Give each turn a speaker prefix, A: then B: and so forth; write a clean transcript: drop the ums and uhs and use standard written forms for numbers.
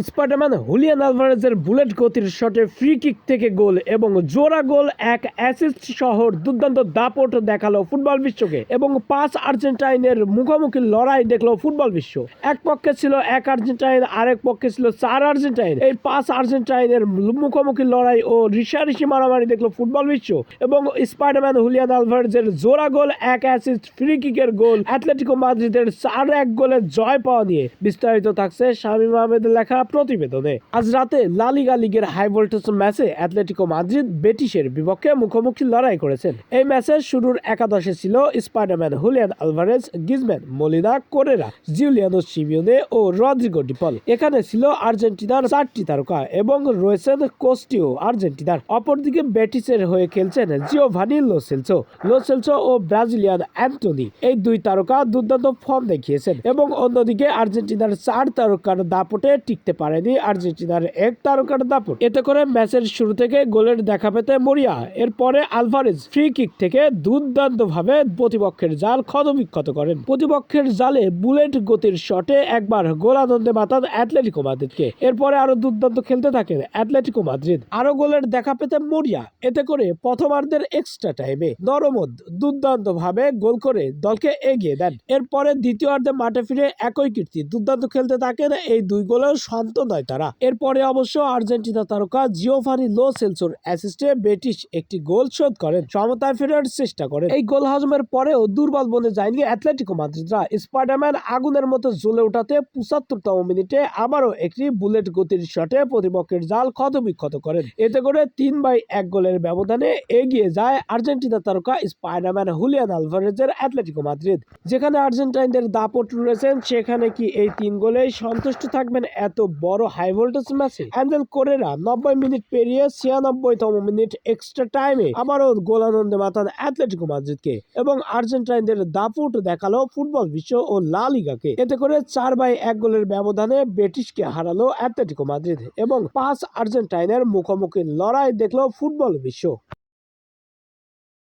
A: Spiderman Julian আলভারেজের bullet গতির শটে free kick থেকে গোল এবং জোড়া গোল, এক অ্যাসিস্ট সহ দুর্দান্ত দাপট দেখালো ফুটবল বিশ্বকে এবং 5 আর্জেন্টাইনের মুখোমুখি লড়াই দেখলো ফুটবল বিশ্ব। এক পক্ষে ছিল 1 আর্জেন্টাইন, আরেক পক্ষে ছিল 4 আর্জেন্টাইন। এই 5 আর্জেন্টাইনের মুখোমুখি লড়াই ও রিশারিশি মারামারি দেখলো ফুটবল বিশ্ব এবং স্পাইডারম্যান হুলিয়ান আলভারেজের জোড়া গোল, এক অ্যাসিস্ট, ফ্রি কিকের গোল, অ্যাটলেটিকো মাদ্রিদের 4-1 গোলের জয় পাওয়া নিয়ে বিস্তারিত থাকছে শামীম আহমেদের লেখা প্রতিবেদনে। আজ রাতে লা লিগা লিগের হাই ভোল্টেজ ম্যাচে অ্যাটলেটিকো মাদ্রিদ বেটিসের বিপক্ষে মুখোমুখি লড়াই করেছেন। এই ম্যাচের শুরুর একাদশে ছিল Spiderman Julian Alvarez, Griezmann, Molina, Correa, Giuliano Simeone ও রদ্রিগো ডিপল। এখানে ছিল আর্জেন্টিনার 4টি তারকা এবং রয়েছেন কোস্টিও আর্জেন্টিনার। অপরদিকে বেটিসের হয়ে খেলছেন জিওভানি লো সেলসো ও ব্রাজিলিয়ান অ্যান্টনি। এই দুই তারকা দুর্দান্ত ফর্ম দেখিয়েছেন এবং অন্যদিকে আর্জেন্টিনার 4 তারকার দাপটে টিকতে পারেনি আর্জেন্টিনার 1 তারকার দাপট। এতে করে ম্যাচের শুরু থেকে গোলের দেখা পেতে মরিয়া। এরপরে আলভারেজ ফ্রি কিক থেকে দুর্দান্ত ভাবে প্রতিপক্ষের জাল ক্ষতবিক্ষত করেন। প্রতিপক্ষের জালে বুলেট গতির শটে একবার গোল আনন্দে মাতান অ্যাটলেটিকো মাদ্রিদকে। এরপরে আরো দুর্দান্ত খেলতে থাকেন অ্যাটলেটিকো মাদ্রিদ। আরো গোলের দেখা পেতে মরিয়া। এতে করে প্রথমার্ধের এক্সট্রা টাইমে নরমদ দুর্দান্ত ভাবে গোল করে দলকে এগিয়ে দেন। এরপরে দ্বিতীয়ার্ধে মাঠে ফিরে একই কীর্তি দুর্দান্ত খেলতে থাকেন। এই দুই গোলেও শান্ত নয় তারা। এরপরে অবশ্য আর্জেন্টিনা তারকা জিওভানি লো সেলসোর অ্যাসিস্টে বেটিস একটি গোল শোধ করেন, সমতায় ফেরার চেষ্টা করেন। এই গোল হজমের পরেও দুর্বল বনে যায়নি অ্যাটলেটিকো মাদ্রিদরা। স্পাইডারম্যান আগুনের মতো জ্বলে ওঠাতে 75তম মিনিটে আবারও একটি বুলেট গতির শটে প্রতিপক্ষের জাল ক্ষতবিক্ষত করেন। এতে করে 3-1 গোলের ব্যবধানে এগিয়ে যায় আর্জেন্টিনা তারকা স্পাইডারম্যান হুলিয়ান আলভারেজের অ্যাটলেটিকো মাদ্রিদ। যেখানে আর্জেন্টাইনদের দাপট রয়েছেন, সেখানে কি এই 3 গোলেই সন্তুষ্ট থাকবেন এত বড় হাই ভোল্টেজ ম্যাচে? অ্যাঞ্জেল কোরেরা 90 মিনিট পেরিয়ে 96তম মিনিট এক্সট্রা টাইমে আবারও গোল আনন্দে মাতান অ্যাটলেটিকো মাদ্রিদকে এবং আর্জেন্টাইনদের দাপট দেখালো ফুটবল বিশ্ব ও লা লিগাকে। এতে করে 4-1 গোলের ব্যবধানে বেটিসকে হারালো অ্যাটলেটিকো মাদ্রিদ এবং 5 আর্জেন্টাইনের মুখোমুখি লড়াই দেখলো ফুটবল বিশ্ব।